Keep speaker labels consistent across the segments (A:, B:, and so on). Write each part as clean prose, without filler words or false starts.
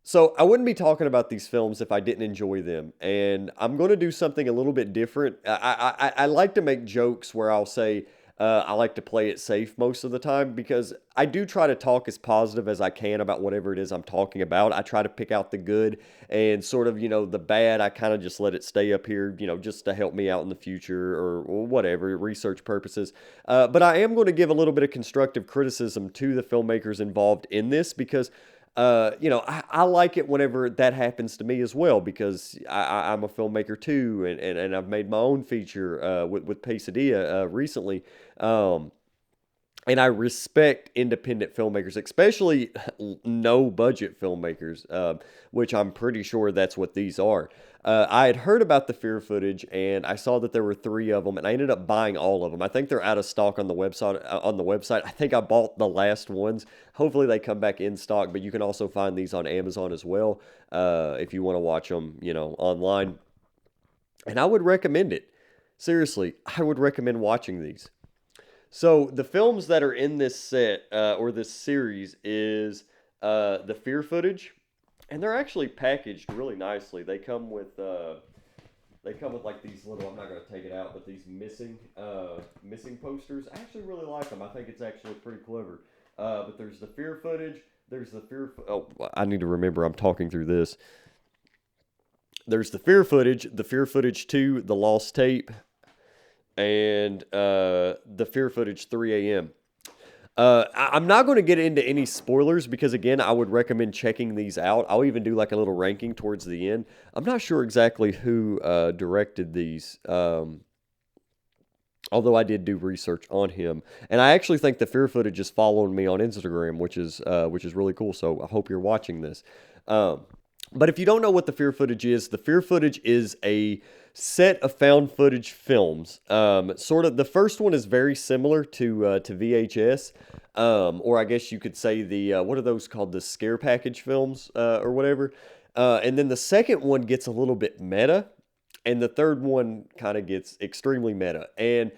A: So I wouldn't be talking about these films if I didn't enjoy them, and I'm going to do something a little bit different. I like to make jokes where I'll say I like to play it safe most of the time because I do try to talk as positive as I can about whatever it is I'm talking about. I try to pick out the good and sort of the bad. I kind of just let it stay up here, just to help me out in the future or whatever research purposes. But I am going to give a little bit of constructive criticism to the filmmakers involved in this because I like it whenever that happens to me as well because I'm a filmmaker too, and I've made my own feature with Pesadilla recently. Um, and I respect independent filmmakers, especially no budget filmmakers, which I'm pretty sure that's what these are. I had heard about the fear footage, and I saw that there were three of them, and I ended up buying all of them. I think they're out of stock on the website. I think I bought the last ones. Hopefully, they come back in stock. But you can also find these on Amazon as well if you want to watch them, online. And I would recommend it. Seriously, I would recommend watching these. So the films that are in this set or this series is the fear footage, and they're actually packaged really nicely. They come with like these little. I'm not gonna take it out, but these missing posters. I actually really like them. I think it's actually pretty clever. But there's the fear footage. There's the fear. Oh, I need to remember. I'm talking through this. There's the fear footage 2, the lost tape, and the fear footage 3 a.m. I'm not going to get into any spoilers because, again, I would recommend checking these out. I'll even do like a little ranking towards the end. I'm not sure exactly who directed these, although I did do research on him, and I actually think the fear footage is following me on Instagram, which is really cool. So I hope you're watching this. Um, but if you don't know what the fear footage is a set of found footage films. Sort of the first one is very similar to VHS, or I guess you could say the what are those called? The scare package films or whatever. And then the second one gets a little bit meta, and the third one kind of gets extremely meta. And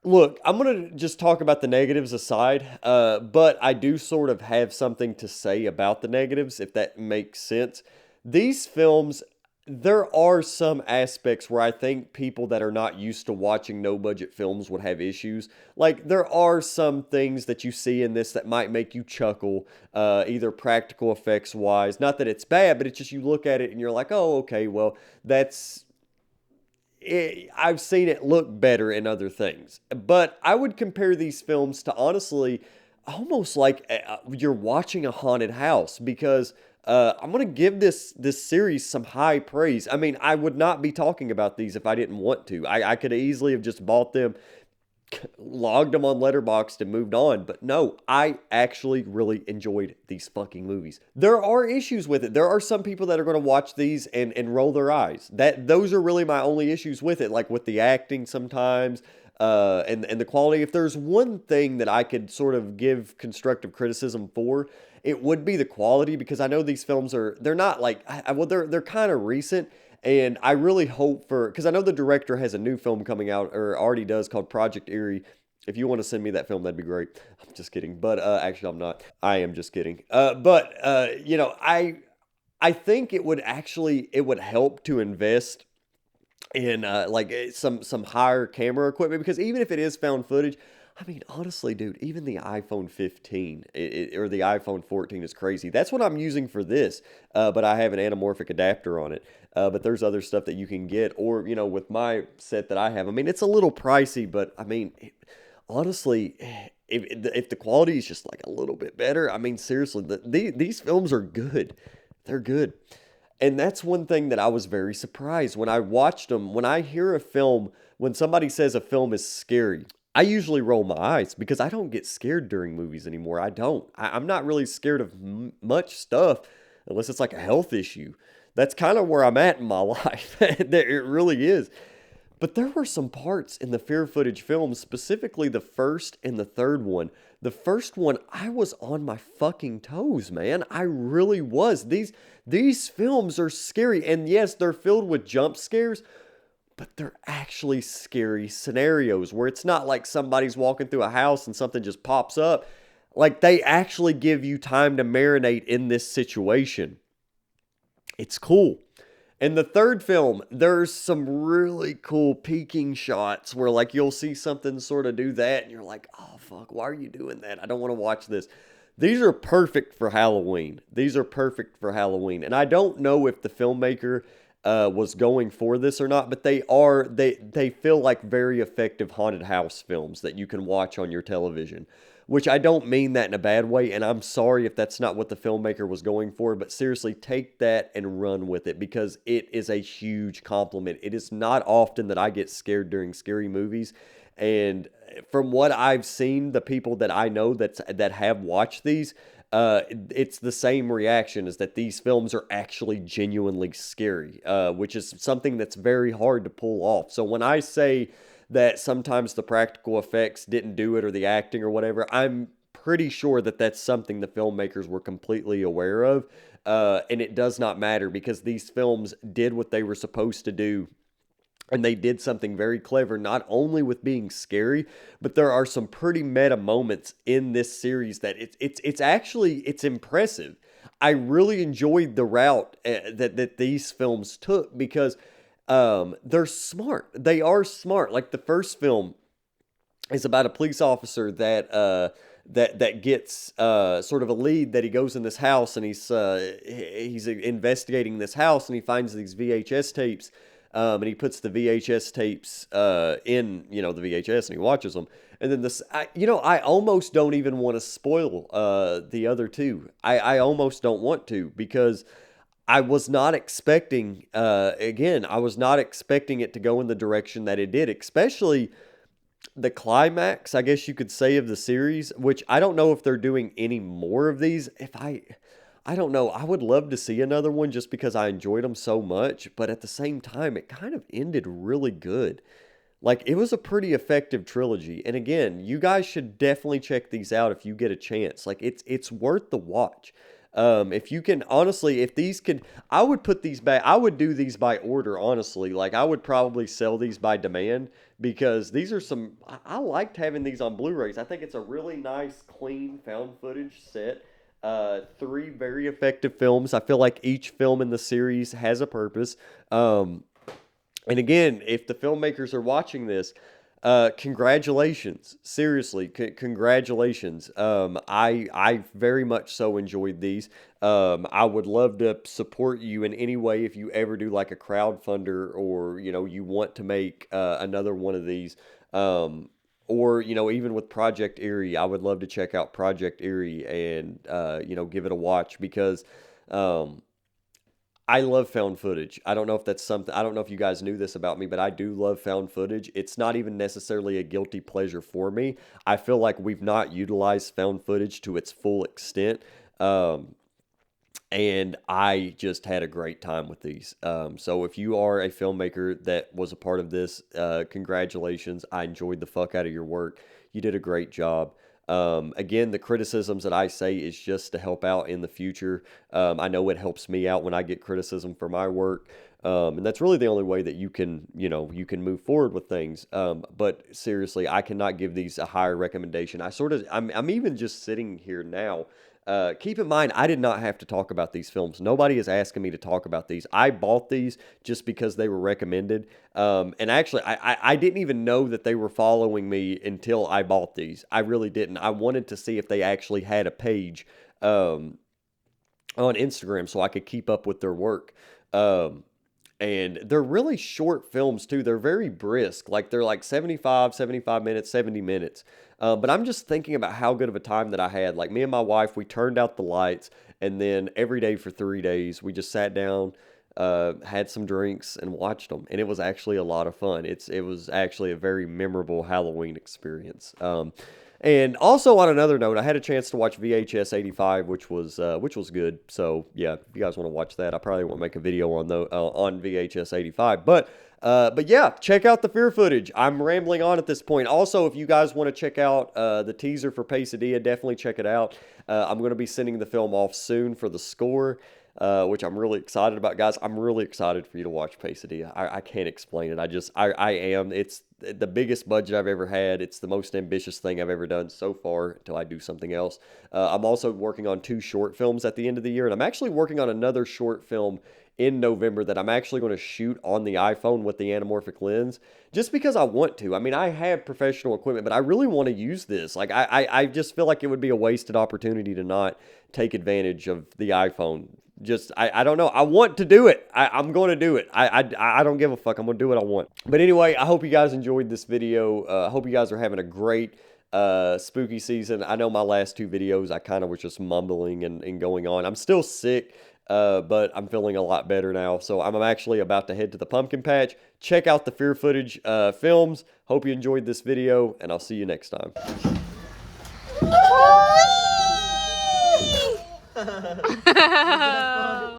A: look, I'm going to just talk about the negatives aside, but I do sort of have something to say about the negatives, if that makes sense. These films, there are some aspects where I think people that are not used to watching no budget films would have issues. Like, there are some things that you see in this that might make you chuckle, either practical effects wise. Not that it's bad, but it's just you look at it and you're like, oh, okay, well, that's I've seen it look better in other things. But I would compare these films to honestly almost like you're watching a haunted house because I'm going to give this series some high praise. I mean, I would not be talking about these if I didn't want to. I could easily have just bought them, logged them on Letterboxd and moved on. But no, I actually really enjoyed these fucking movies. There are issues with it. There are some people that are going to watch these and roll their eyes. Those are really my only issues with it, like with the acting sometimes. And the quality. If there's one thing that I could sort of give constructive criticism for, it would be the quality because I know these films they're not like well they're kind of recent. And I really hope because I know the director has a new film coming out, or already does, called Project Eerie. If you want to send me that film, that'd be great. I'm just kidding. But actually, I'm not. I am just kidding. I think it would help to invest in some higher camera equipment because even if it is found footage, I mean, honestly, dude, even the iPhone 15 or the iPhone 14 is crazy. That's what I'm using for this, but I have an anamorphic adapter on it. But there's other stuff that you can get, or with my set that I have. I mean, it's a little pricey, but I mean, honestly, if the quality is just like a little bit better, I mean, seriously, these films are good. They're good. And that's one thing that I was very surprised when I watched them. When I hear when somebody says a film is scary, I usually roll my eyes because I don't get scared during movies anymore. I don't. I'm not really scared of much stuff unless it's like a health issue. That's kind of where I'm at in my life. It really is. But there were some parts in the fear footage films, specifically the first and the third one. The first one, I was on my fucking toes, man. I really was. These films are scary. And yes, they're filled with jump scares, but they're actually scary scenarios where it's not like somebody's walking through a house and something just pops up. Like, they actually give you time to marinate in this situation. It's cool. In the third film, there's some really cool peeking shots where, like, you'll see something sort of do that, and you're like, oh, fuck, why are you doing that? I don't want to watch this. These are perfect for Halloween. These are perfect for Halloween. And I don't know if the filmmaker was going for this or not, but they feel like very effective haunted house films that you can watch on your television, which I don't mean that in a bad way, and I'm sorry if that's not what the filmmaker was going for, but seriously, take that and run with it because it is a huge compliment. It is not often that I get scared during scary movies, and from what I've seen, the people that I know that have watched these, it's the same reaction, is that these films are actually genuinely scary, which is something that's very hard to pull off. So when I say that sometimes the practical effects didn't do it or the acting or whatever, I'm pretty sure that that's something the filmmakers were completely aware of. And it does not matter because these films did what they were supposed to do. And they did something very clever, not only with being scary, but there are some pretty meta moments in this series that it's actually it's impressive. I really enjoyed the route that these films took because they're smart. They are smart. Like the first film is about a police officer that gets sort of a lead that he goes in this house and he's investigating this house and he finds these VHS tapes. And he puts the VHS tapes in, the VHS, and he watches them. And then I almost don't even want to spoil the other two. I almost don't want to because I was not expecting, I was not expecting it to go in the direction that it did, especially the climax, I guess you could say, of the series, which I don't know if they're doing any more of these. I don't know. I would love to see another one just because I enjoyed them so much. But at the same time, it kind of ended really good. Like, it was a pretty effective trilogy. And again, you guys should definitely check these out if you get a chance. Like, it's worth the watch. If you can, honestly, if these could, I would put these back, I would do these by order, honestly. Like, I would probably sell these by demand because these are I liked having these on Blu-rays. I think it's a really nice, clean, found footage set. Three very effective films. I feel like each film in the series has a purpose. And again, if the filmmakers are watching this, congratulations. Seriously, congratulations. I very much so enjoyed these. I would love to support you in any way if you ever do like a crowdfunder or, you want to make another one of these. Or, even with Project Eerie, I would love to check out Project Eerie and, give it a watch because I love found footage. I don't know if that's something, I don't know if you guys knew this about me, but I do love found footage. It's not even necessarily a guilty pleasure for me. I feel like we've not utilized found footage to its full extent. And I just had a great time with these. So if you are a filmmaker that was a part of this, congratulations. I enjoyed the fuck out of your work. You did a great job. Again, the criticisms that I say is just to help out in the future. I know it helps me out when I get criticism for my work. And that's really the only way that you can move forward with things. But seriously, I cannot give these a higher recommendation. I'm even just sitting here now. Keep in mind, I did not have to talk about these films. Nobody is asking me to talk about these. I bought these just because they were recommended. And actually, I didn't even know that they were following me until I bought these. I really didn't. I wanted to see if they actually had a page on Instagram so I could keep up with their work. And they're really short films too. They're very brisk. Like they're like 75 minutes, 70 minutes. But I'm just thinking about how good of a time that I had. Like me and my wife, we turned out the lights and then every day for 3 days, we just sat down, had some drinks and watched them. And it was actually a lot of fun. It was actually a very memorable Halloween experience. And also on another note, I had a chance to watch VHS 85, which was good. So yeah, if you guys want to watch that, I probably won't make a video on VHS 85. But But yeah, check out the fear footage. I'm rambling on at this point. Also, if you guys want to check out the teaser for Pesadilla, definitely check it out. I'm going to be sending the film off soon for the score, which I'm really excited about. Guys, I'm really excited for you to watch Pesadilla. I can't explain it. I am. It's the biggest budget I've ever had. It's the most ambitious thing I've ever done so far until I do something else. I'm also working on 2 short films at the end of the year, and I'm actually working on another short film in November that I'm actually going to shoot on the iPhone with the anamorphic lens just because I want to. I mean, I have professional equipment, but I really want to use this. Like, I just feel like it would be a wasted opportunity to not take advantage of the iPhone. Just, I don't know. I want to do it. I'm going to do it. I don't give a fuck. I'm going to do what I want. But anyway, I hope you guys enjoyed this video. I hope you guys are having a great spooky season. I know my last 2 videos, I kind of was just mumbling and going on. I'm still sick. But I'm feeling a lot better now. So I'm actually about to head to the pumpkin patch. Check out the fear footage films. Hope you enjoyed this video, and I'll see you next time.